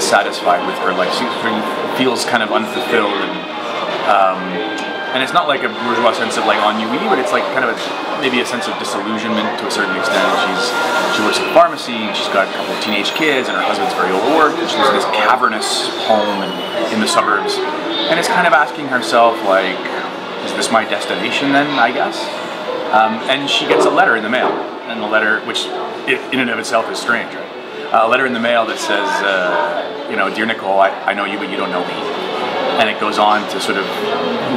dissatisfied with her life. She feels kind of unfulfilled, and it's not like a bourgeois sense of like ennui, but it's like kind of maybe a sense of disillusionment to a certain extent. She works at a pharmacy, she's got a couple of teenage kids, and her husband's very overworked, and she lives in this cavernous home in the suburbs, and it's kind of asking herself like, is this my destination then, I guess? And she gets a letter in the mail, and the letter, which in and of itself is strange, right? A letter in the mail that says, you know, dear Nicole, I know you, but you don't know me. And it goes on to sort of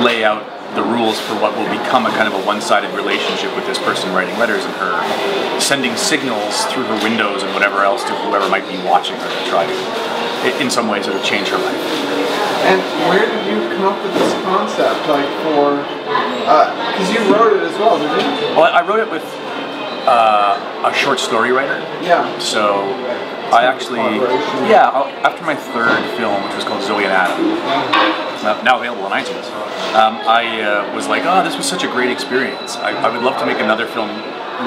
lay out the rules for what will become a kind of a one-sided relationship with this person writing letters and her sending signals through her windows and whatever else to whoever might be watching her to try to, in some way, sort of change her life. And where did you come up with this concept, like for, because you wrote it as well, didn't you? Well, I wrote it with a short story writer. Yeah. So I actually, after my third film, which was called Zoe and Adam, now available on iTunes, I was like, oh, this was such a great experience. I would love to make another film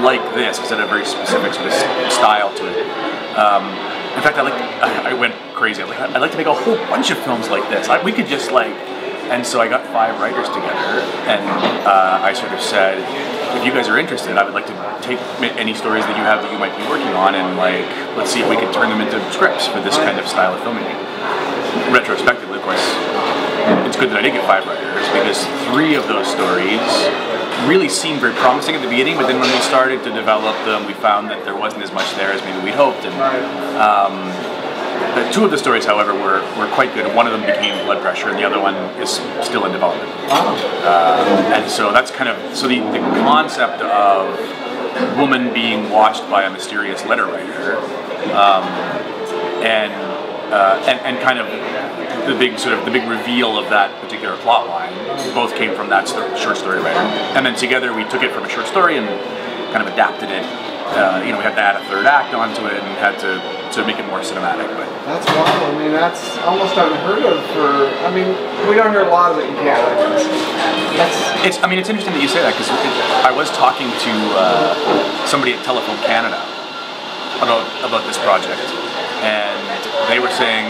like this, because it had a very specific sort of style to it. In fact, I went crazy. I'd like to make a whole bunch of films like this. We could just like, and so I got 5 writers together, and I sort of said, if you guys are interested, I would like to take any stories that you have that you might be working on, and like, let's see if we can turn them into scripts for this kind of style of filmmaking. Retrospectively, of course, it's good that I did get 5 writers, because 3 of those stories really seemed very promising at the beginning, but then when we started to develop them, we found that there wasn't as much there as maybe we'd hoped. And 2 of the stories, however, were quite good. One of them became Blood Pressure, and the other one is still in development. And so that's kind of, so the concept of woman being watched by a mysterious letter writer, and kind of the big reveal of that particular plot line, both came from that short story writer. And then together we took it from a short story and kind of adapted it. We had to add a 3rd act onto it and had to make it more cinematic. But that's wild. I mean, that's almost unheard of for. I mean, we don't hear a lot of it in Canada. It's interesting that you say that, because I was talking to somebody at Telephone Canada about this project, and they were saying,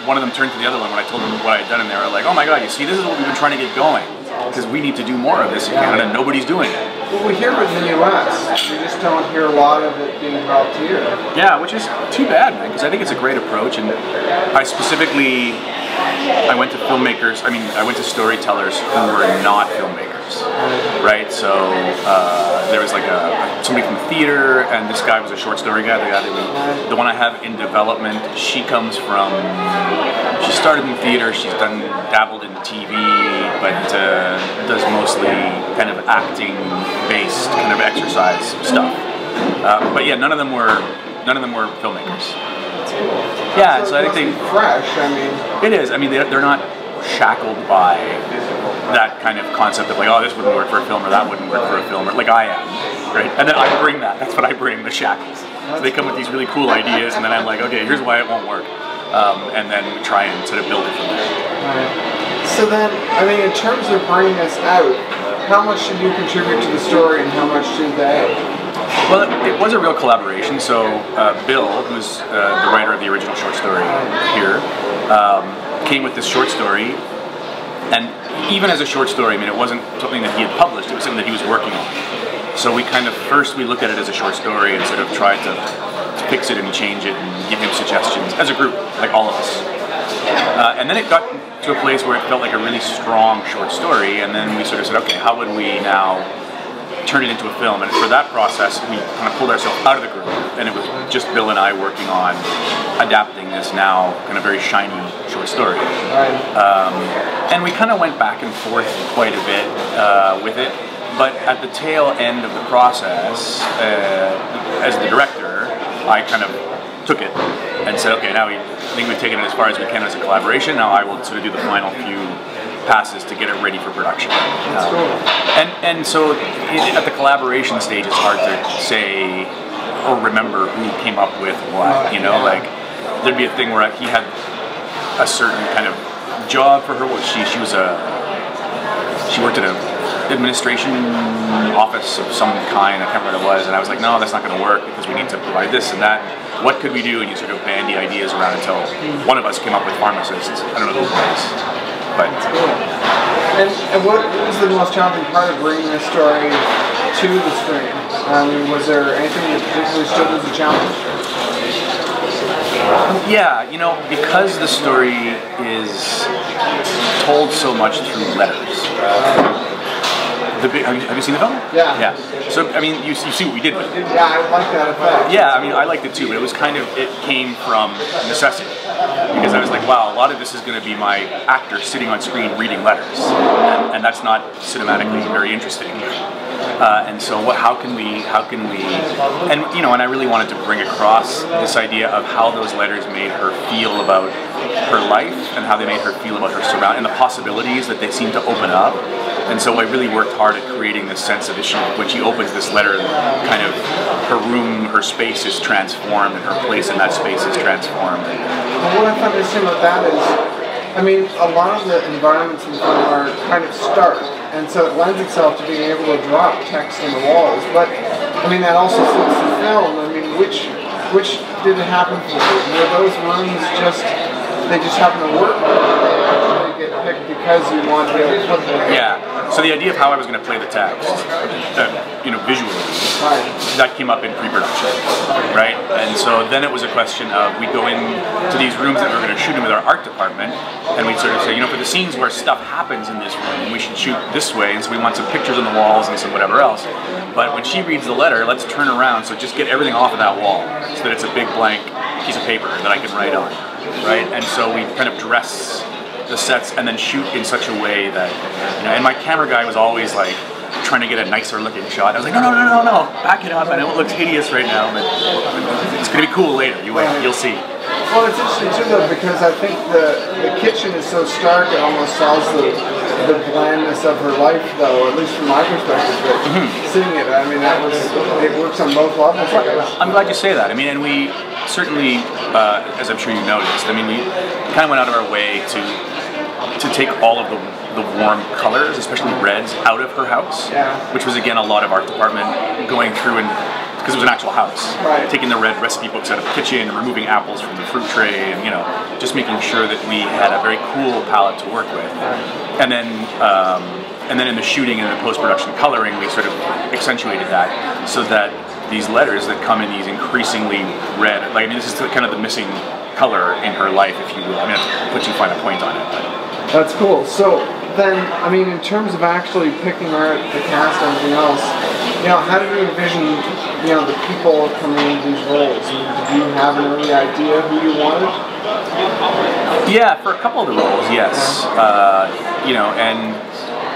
one of them turned to the other one when I told them what I had done, and they were like, "Oh my God, you see, this is what we've been trying to get going, because we need to do more of this in Canada, and nobody's doing it." Well, we hear it in the U.S. We just don't hear a lot of it being developed here. Yeah, which is too bad, man, because I think it's a great approach, and I went to filmmakers, I went to storytellers who were not filmmakers, right? So there was like somebody from theater, and this guy was a short story guy, the one I have in development. She started in theater, she's dabbled in TV, but does mostly kind of acting-based kind of exercise stuff. But yeah, none of them were filmmakers. Yeah, so I think they fresh. I mean, it is. I mean, they're not shackled by that kind of concept of like, oh, this wouldn't work for a film or that wouldn't work for a film, or like I am, right? And then I bring that. That's what I bring, the shackles. So they come with these really cool ideas, and then I'm like, okay, here's why it won't work, and then we try and sort of build it from there. Right. So then, I mean, in terms of bringing this out, how much did you contribute to the story, and how much did they? Well, it was a real collaboration. So Bill, who's the writer of the original short story here, came with this short story, and even as a short story, I mean, it wasn't something that he had published, it was something that he was working on. So we first looked at it as a short story and sort of tried to fix it and change it and give him suggestions as a group, like all of us. And then it got to a place where it felt like a really strong short story, and then we sort of said, okay, how would we now turn it into a film? And for that process, we kind of pulled ourselves out of the group, and it was just Bill and I working on adapting this now kind of very shiny short story. And we kind of went back and forth quite a bit with it, but at the tail end of the process, as the director, I kind of took it and said, okay, now I think we've taken it as far as we can as a collaboration. Now I will sort of do the final few passes to get it ready for production. And so at the collaboration stage, it's hard to say or remember who came up with what, like there'd be a thing where he had a certain kind of job for her. She worked at an administration office of some kind, I can't remember what it was, and I was like, no, that's not going to work because we need to provide this and that. what could we do, and you sort of bandy ideas around until one of us came up with Pharmacist. I don't know who it was, but. That's cool. And what was the most challenging part of bringing this story to the screen? Was there anything that particularly stood as a challenge? Yeah, you know, because the story is told so much through letters. Have you seen the film? Yeah. Yeah. So, I mean, you see what we did with it. Yeah, I like that effect. Yeah, I mean, I liked it too, but it was kind of, it came from necessity. Because I was like, wow, a lot of this is going to be my actor sitting on screen reading letters. And that's not cinematically very interesting. And so how can we, and you know, and I really wanted to bring across this idea of how those letters made her feel about her life and how they made her feel about her surroundings and the possibilities that they seem to open up. And so I really worked hard at creating this sense of when she opens this letter, kind of her room, her space is transformed and her place in that space is transformed. Well, what I find interesting about that is, I mean, a lot of the environments in the film are kind of stark, and so it lends itself to being able to drop text on the walls. But I mean, that also suits the film. I mean, which did it happen for? Were those rooms they just happen to work, or did they actually get picked because you wanted to be able to put them there? Yeah. So the idea of how I was going to play the text, you know, visually, that came up in pre-production, right? And so then it was a question of we'd go into these rooms that we were going to shoot in with our art department, and we'd sort of say, you know, for the scenes where stuff happens in this room, we should shoot this way, and so we want some pictures on the walls and some whatever else. But when she reads the letter, let's turn around, so just get everything off of that wall, so that it's a big blank piece of paper that I can write on, right? And so we kind of dress the sets and then shoot in such a way that, you know, and my camera guy was always like trying to get a nicer looking shot. I was like, no, back it up. I know it looks hideous right now, but it's going to be cool later. You'll see. Well, it's interesting too, though, because I think the kitchen is so stark it almost sells the blandness of her life, though, at least from my perspective. But seeing it, I mean, it works on both levels. I'm glad you say that. I mean, and we certainly, as I'm sure you noticed, I mean, we kind of went out of our way to take all of the warm colors, especially reds, out of her house, which was again a lot of art department going through and because it was an actual house, taking the red recipe books out of the kitchen and removing apples from the fruit tray, and you know, just making sure that we had a very cool palette to work with, and then in the shooting and the post-production coloring, we sort of accentuated that so that these letters that come in these increasingly red, like I mean, this is kind of the missing color in her life, if you will. I mean, I'll put too fine a point on it. But. That's cool. So then, I mean, in terms of actually picking art, the cast, and everything else, you know, how did you envision, you know, the people coming into these roles? Did you have an early idea who you wanted? Yeah, for a couple of the roles, yes. You know, and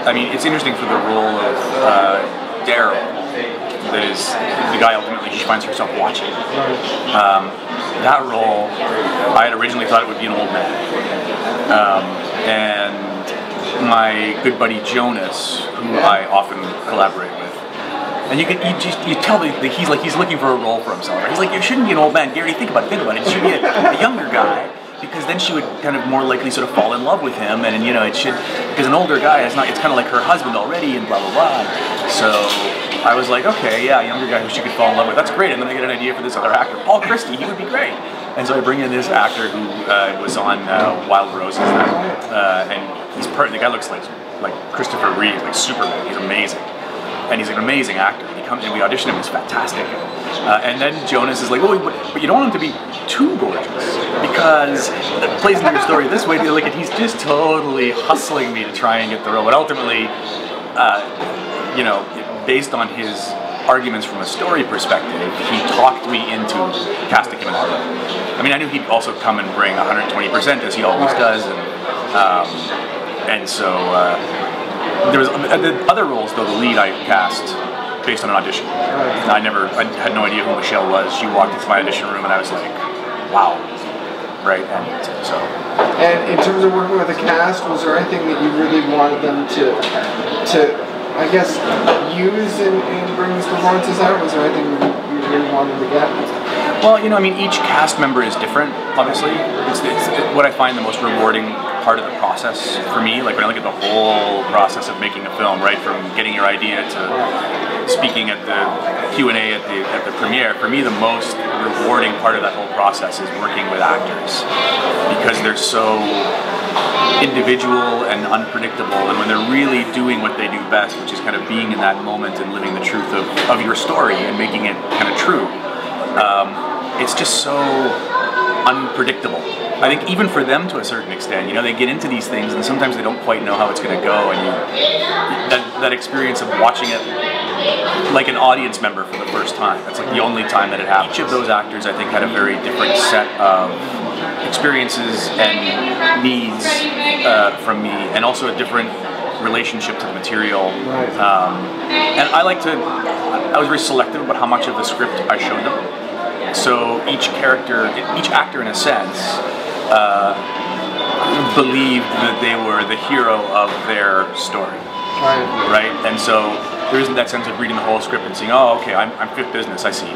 I mean, it's interesting for the role of Daryl. That is the guy ultimately she finds herself watching. That role, I had originally thought it would be an old man. And my good buddy Jonas, who I often collaborate with, and you tell that he's looking for a role for himself. He's like, it shouldn't be an old man, Gary. Think about it. It should be a younger guy, because then she would kind of more likely sort of fall in love with him, and you know, it should, because an older guy is not. It's kind of like her husband already, and blah blah blah. So I was like, okay, yeah, a younger guy who she could fall in love with. That's great. And then I get an idea for this other actor, Paul Christie. He would be great. And so I bring in this actor who was on Wild Roses, and the guy looks like Christopher Reeve, like Superman. He's amazing, and he's an amazing actor. And he comes and we audition him. He's fantastic. And then Jonas is like, oh, but you don't want him to be too gorgeous, because it plays into your story this way. Like, and he's just totally hustling me to try and get the role. But ultimately, you know, based on his arguments from a story perspective, he talked me into casting him in the role. I mean, I knew he'd also come and bring 120%, as he always does, and so there was the other roles, though. The lead I cast based on an audition. I had no idea who Michelle was. She walked into my audition room, and I was like, wow, right? And so. And in terms of working with the cast, was there anything that you really wanted them to I guess, use in bringing these performances out? Was there anything you really wanted to get? Well, you know, I mean, each cast member is different, obviously. It's what I find the most rewarding part of the process for me, like when I look at the whole process of making a film, right, from getting your idea to speaking at the Q&A at the premiere, for me the most rewarding part of that whole process is working with actors, because they're so individual and unpredictable, and when they're really doing what they do best, which is kind of being in that moment and living the truth of your story and making it kind of true, it's just so unpredictable. I think even for them to a certain extent, you know, they get into these things and sometimes they don't quite know how it's going to go, and that experience of watching it like an audience member for the first time, that's like the only time that it happens. Each of those actors, I think, had a very different set of experiences and needs from me, and also a different relationship to the material. And I was very selective about how much of the script I showed them. So each actor in a sense, believed that they were the hero of their story, right? And so there isn't that sense of reading the whole script and saying, oh, okay, I'm fifth business, I see.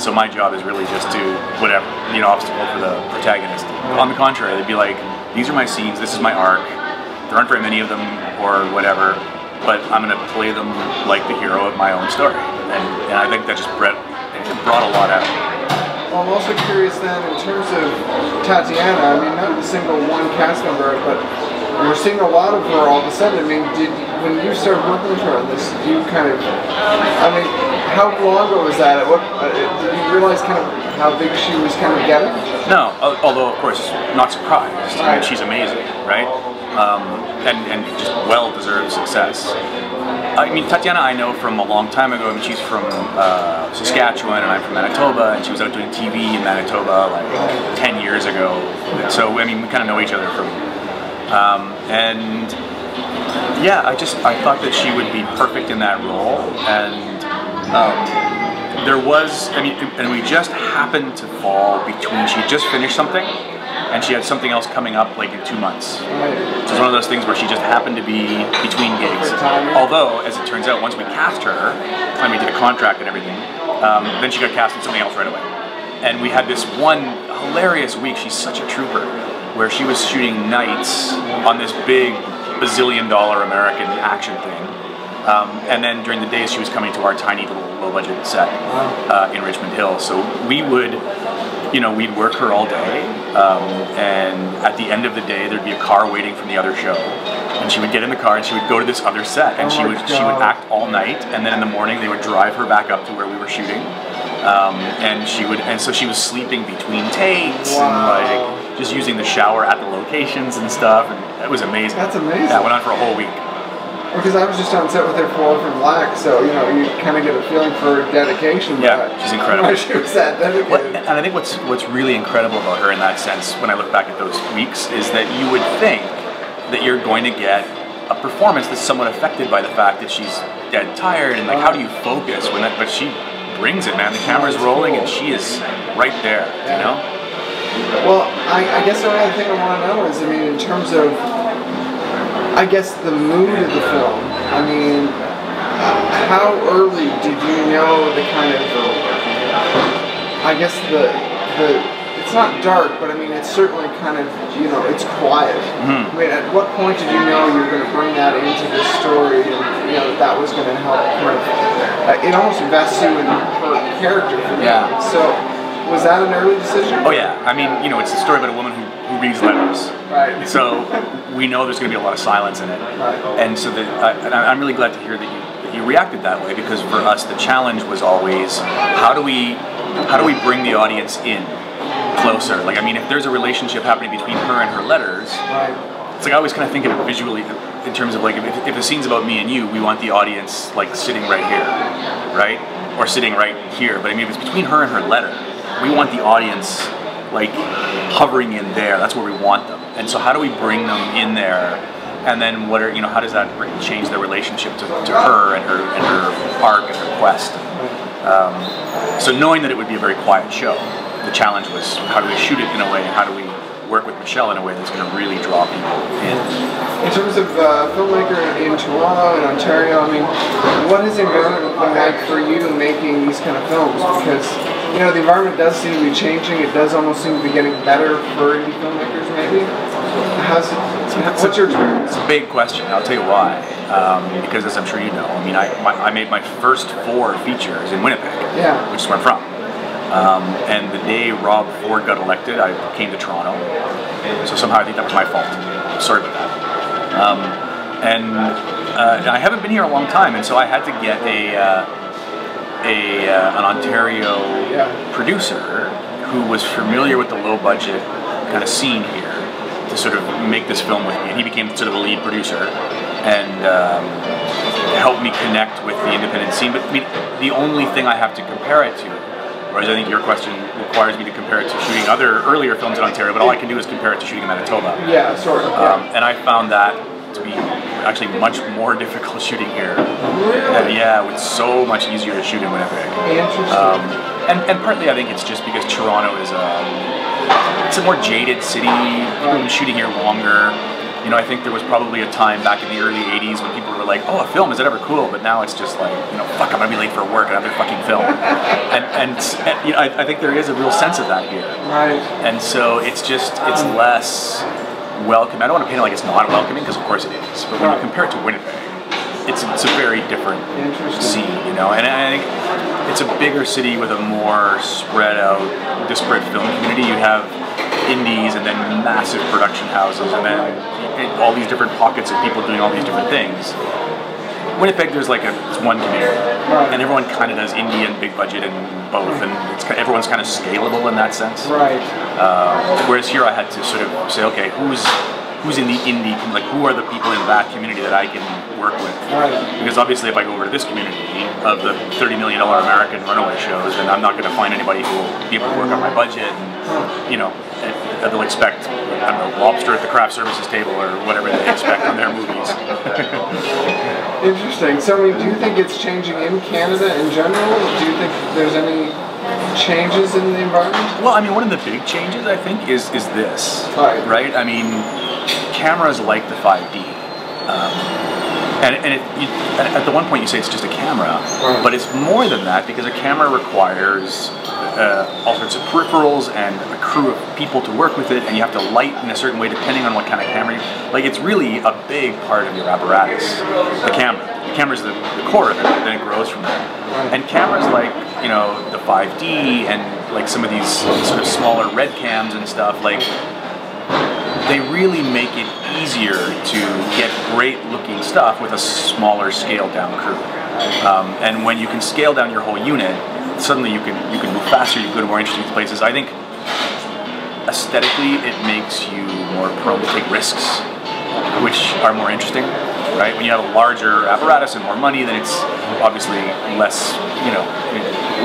So my job is really just to, whatever, be an obstacle for the protagonist. On the contrary, they'd be like, these are my scenes, this is my arc, there aren't very many of them, or whatever, but I'm going to play them like the hero of my own story. And I think that just brought a lot out. Well, I'm also curious then, in terms of Tatiana, I mean, not a single one cast member, but we're seeing a lot of her all of a sudden. I mean, when you started working with her on this, you kind of, I mean, how long ago was that? Did you realize kind of how big she was kind of getting? No, although, of course, not surprised. I mean, she's amazing, right? And just well-deserved success. I mean, Tatiana I know from a long time ago. I mean, she's from Saskatchewan, and I'm from Manitoba, and she was out doing TV in Manitoba like 10 years ago. So, I mean, we kind of know each other from... and yeah, I thought that she would be perfect in that role, and there was, I mean, and we just happened to fall between, she just finished something, and she had something else coming up like in 2 months. So it's one of those things where she just happened to be between gigs. Although, as it turns out, once we cast her, and we did a contract and everything, then she got cast in something else right away. And we had this one hilarious week, she's such a trooper, where she was shooting nights on this big bazillion-dollar American action thing. And then during the days she was coming to our tiny little low-budget set in Richmond Hill. So we would, you know, we'd work her all day, and at the end of the day there'd be a car waiting from the other show, and she would get in the car and she would go to this other set, and she would act all night, and then in the morning they would drive her back up to where we were shooting, and so she was sleeping between takes and like just using the shower at the locations and stuff, and it was amazing. That's amazing. That went on for a whole week. Because I was just on set with her for Orphan Black, so you know you kind of get a feeling for her dedication. Yeah, she's incredible. She was that dedicated. And I think what's really incredible about her in that sense, when I look back at those weeks, is that you would think that you're going to get a performance that's somewhat affected by the fact that she's dead tired, and like how do you focus when that? But she brings it, man. The camera's rolling, and she is right there. You know. Well, I guess the other thing I want to know is, I mean, in terms of, I guess, the mood of the film. I mean, how early did you know the kind of, I guess it's not dark, but I mean, it's certainly kind of, you know, it's quiet. I mean, at what point did you know you were going to bring that into this story, and, you know, that was going to help kind of, it almost invests you in her character for me. Yeah. So, was that an early decision? Oh yeah, I mean, you know, it's a story about a woman who reads letters. Right. So we know there's going to be a lot of silence in it. Right. And so and I'm really glad to hear that you reacted that way, because for us the challenge was always how do we bring the audience in closer? Like, I mean, if there's a relationship happening between her and her letters, right. It's like I always kind of think of it visually in terms of like if a scene's about me and you, we want the audience like sitting right here, right? Or sitting right here. But I mean, if it's between her and her letter, we want the audience like hovering in there. That's where we want them. And so how do we bring them in there? And then how does that change their relationship to her and her arc and her quest? So knowing that it would be a very quiet show, the challenge was how do we shoot it in a way, and how do we work with Michelle in a way that's going to really draw people in. In terms of filmmaker in Toronto and Ontario, I mean, what has the environment been like for you making these kind of films? Because, you know, the environment does seem to be changing. It does almost seem to be getting better for indie filmmakers, maybe. How's it? It's What's your experience? It's a big question. I'll tell you why. Because as I'm sure you know, I mean, I made my first 4 features in Winnipeg, which is where I'm from. And the day Rob Ford got elected, I came to Toronto. So somehow I think that was my fault. Sorry about that. And I haven't been here a long time, and so I had to get an Ontario producer who was familiar with the low budget kind of scene here to sort of make this film with me. And he became sort of the lead producer and helped me connect with the independent scene. But I mean, the only thing I have to compare it to, whereas I think your question requires me to compare it to shooting other earlier films in Ontario, but all I can do is compare it to shooting in Manitoba. Yeah, sort of. And I found that to be actually much more difficult shooting here. Really? It's so much easier to shoot in Winnipeg. Interesting. And partly I think it's just because Toronto is it's a more jaded city. People have been shooting here longer. You know, I think there was probably a time back in the early 80s when people were like, oh, a film, is it ever cool? But now it's just like, you know, fuck, I'm gonna be late for work, another fucking film. and you know, I think there is a real sense of that here. Right. And so it's less welcoming. I don't want to paint it like it's not welcoming, because of course it is. But when you compare it to Winnipeg, it's a very different scene, you know. And I think it's a bigger city with a more spread out, disparate film community. You have indies and then massive production houses and then all these different pockets of people doing all these different things. Winnipeg, there's like it's one community, and everyone kind of does indie and big budget and both, and everyone's kind of scalable in that sense. Right. Whereas here, I had to sort of say, okay, who's in the indie, like who are the people in that community that I can work with? Right. Because obviously, if I go over to this community of the $30 million American runaway shows, then I'm not going to find anybody who will be able to work on my budget, and you know, they'll expect, I don't know, lobster at the craft services table or whatever they expect on their movies. Interesting. So, I mean, do you think it's changing in Canada in general? Do you think there's any changes in the environment? Well, I mean, one of the big changes, I think, is this, right? I mean, cameras like the 5D. And at the one point you say it's just a camera, but it's more than that, because a camera requires all sorts of peripherals and a crew of people to work with it, and you have to light in a certain way depending on what kind of camera you like. It's really a big part of your apparatus, the camera. The camera's the core of it, then it grows from there. And cameras like, you know, the 5D and like some of these sort of smaller red cams and stuff, like, they really make it easier to get great looking stuff with a smaller scaled down crew. And when you can scale down your whole unit, suddenly you can move faster, you can go to more interesting places. I think aesthetically it makes you more prone to take risks, which are more interesting, right? When you have a larger apparatus and more money, then it's obviously less, you know,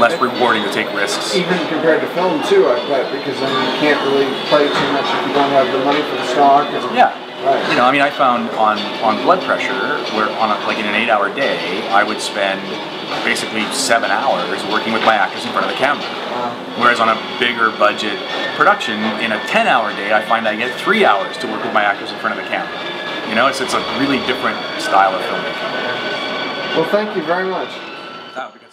less rewarding to take risks. Even compared to film too, I bet, because then you can't really play too much if you don't have the money for the stock. Right. You know, I mean, I found on blood pressure, where like in an 8-hour day, I would spend basically 7 hours working with my actors in front of the camera. Whereas on a bigger budget production, in a 10-hour day, I find I get 3 hours to work with my actors in front of the camera. You know, it's a really different style of filmmaking. Well, thank you very much. Oh, because